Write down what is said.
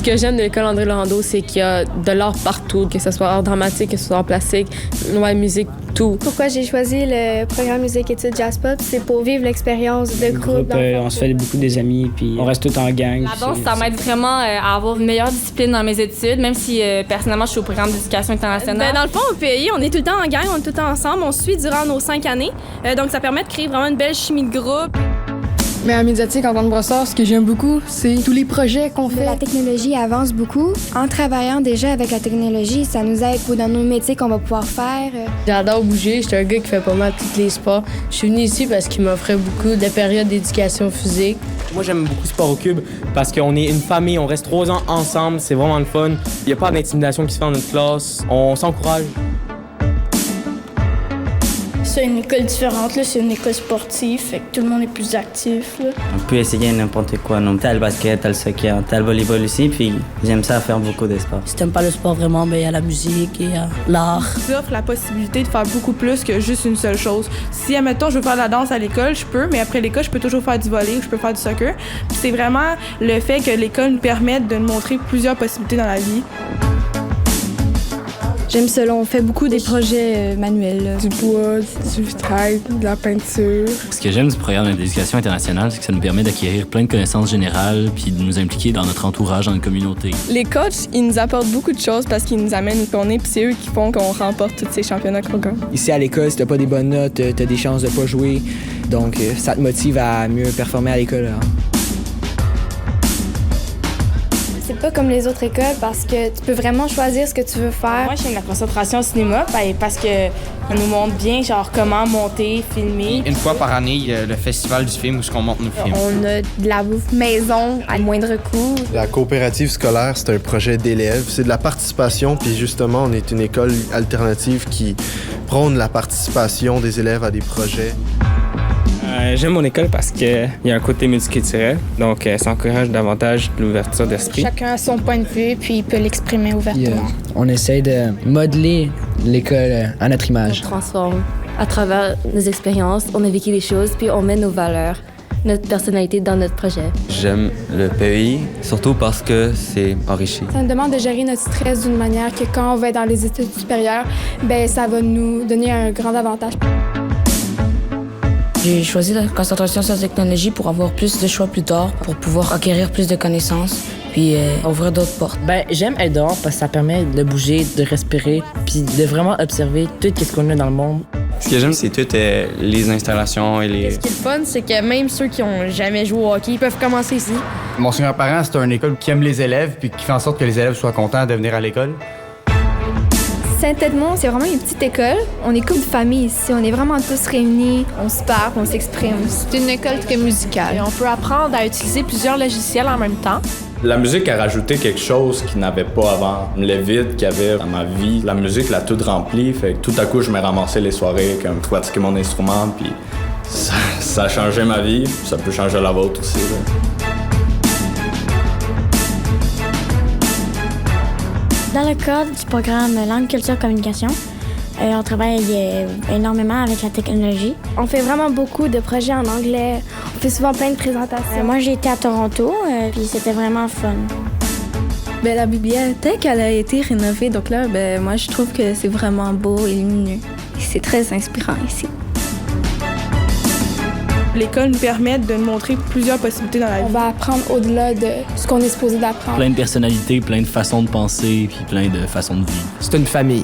que j'aime de l'école André Laurando, c'est qu'il y a de l'art partout, que ce soit art dramatique, que ce soit art plastique, musique, tout. Pourquoi j'ai choisi le programme musique études jazz pop, c'est pour vivre l'expérience de groupe. On se fait beaucoup des amis, puis on reste tout en gang. La danse, ça m'aide vraiment à avoir une meilleure discipline dans mes études, même si personnellement, je suis au programme d'éducation internationale. Dans le fond, au pays, on est tout le temps en gang, on est tout le temps ensemble, on se suit durant nos 5 années. Donc, ça permet de créer vraiment une belle chimie de groupe. Mais à Médiatique, en tant que brosseur, ce que j'aime beaucoup, c'est tous les projets qu'on fait. La technologie avance beaucoup. En travaillant déjà avec la technologie, ça nous aide dans nos métiers qu'on va pouvoir faire. J'adore bouger. J'étais un gars qui fait pas mal tous les sports. Je suis venue ici parce qu'il m'offrait beaucoup de périodes d'éducation physique. Moi, j'aime beaucoup Sport au Cube parce qu'on est une famille, on reste 3 ans ensemble, c'est vraiment le fun. Il n'y a pas d'intimidation qui se fait dans notre classe, on s'encourage. C'est une école différente, là. C'est une école sportive, fait que tout le monde est plus actif. Là. On peut essayer n'importe quoi. Non. T'as le basket, t'as le soccer, t'as le volleyball aussi, puis j'aime ça faire beaucoup de sport. Si t'aimes pas le sport vraiment, il y a la musique et l'art. Ça offre la possibilité de faire beaucoup plus que juste une seule chose. Si, admettons, je veux faire de la danse à l'école, je peux, mais après l'école, je peux toujours faire du volley ou je peux faire du soccer. Puis c'est vraiment le fait que l'école nous permette de nous montrer plusieurs possibilités dans la vie. J'aime cela, on fait beaucoup des projets manuels. Du bois, du vitrail, de la peinture. Ce que j'aime du programme d'éducation internationale, c'est que ça nous permet d'acquérir plein de connaissances générales puis de nous impliquer dans notre entourage, dans la communauté. Les coachs, ils nous apportent beaucoup de choses parce qu'ils nous amènent où on est, puis c'est eux qui font qu'on remporte tous ces championnats qu'on gagne. Ici à l'école, si t'as pas des bonnes notes, t'as des chances de pas jouer. Donc ça te motive à mieux performer à l'école. Hein. C'est pas comme les autres écoles parce que tu peux vraiment choisir ce que tu veux faire. Moi, j'aime la concentration au cinéma parce que on nous montre bien genre comment monter, filmer. Une fois par année, il y a le festival du film où on monte nos films. On a de la bouffe maison à moindre coût. La coopérative scolaire, c'est un projet d'élèves. C'est de la participation, puis justement, on est une école alternative qui prône la participation des élèves à des projets. J'aime mon école parce qu'il y a un côté multiculturel, donc ça encourage davantage l'ouverture d'esprit. Chacun a son point de vue, puis il peut l'exprimer ouvertement. On essaye de modeler l'école à notre image. On transforme à travers nos expériences, on a vécu des choses, puis on met nos valeurs, notre personnalité dans notre projet. J'aime le pays, surtout parce que c'est enrichi. Ça nous demande de gérer notre stress d'une manière que quand on va être dans les études supérieures, ça va nous donner un grand avantage. J'ai choisi la concentration sur la technologie pour avoir plus de choix plus tard, pour pouvoir acquérir plus de connaissances, puis ouvrir d'autres portes. J'aime être dehors parce que ça permet de bouger, de respirer, puis de vraiment observer tout ce qu'on a dans le monde. Ce que j'aime, c'est toutes les installations et les... Ce qui est le fun, c'est que même ceux qui n'ont jamais joué au hockey peuvent commencer ici. Mon senior parent, c'est une école qui aime les élèves puis qui fait en sorte que les élèves soient contents de venir à l'école. Saint-Edmond, c'est vraiment une petite école. On est comme une famille ici. On est vraiment tous réunis. On se parle, on s'exprime. C'est une école très musicale. Et on peut apprendre à utiliser plusieurs logiciels en même temps. La musique a rajouté quelque chose qu'il n'avait pas avant. Le vide qu'il y avait dans ma vie, la musique l'a tout rempli. Fait que tout à coup, je me ramassais les soirées comme pratiquer mon instrument. Puis ça a changé ma vie. Ça peut changer la vôtre aussi. Là. Dans le cadre du programme Langue, Culture, Communication, on travaille énormément avec la technologie. On fait vraiment beaucoup de projets en anglais. On fait souvent plein de présentations. Moi, j'ai été à Toronto, puis c'était vraiment fun. La bibliothèque, elle a été rénovée. Donc là, moi, je trouve que c'est vraiment beau et lumineux. C'est très inspirant ici. L'école nous permet de nous montrer plusieurs possibilités dans la vie. On va apprendre au-delà de ce qu'on est supposé d'apprendre. Plein de personnalités, plein de façons de penser, puis plein de façons de vivre. C'est une famille.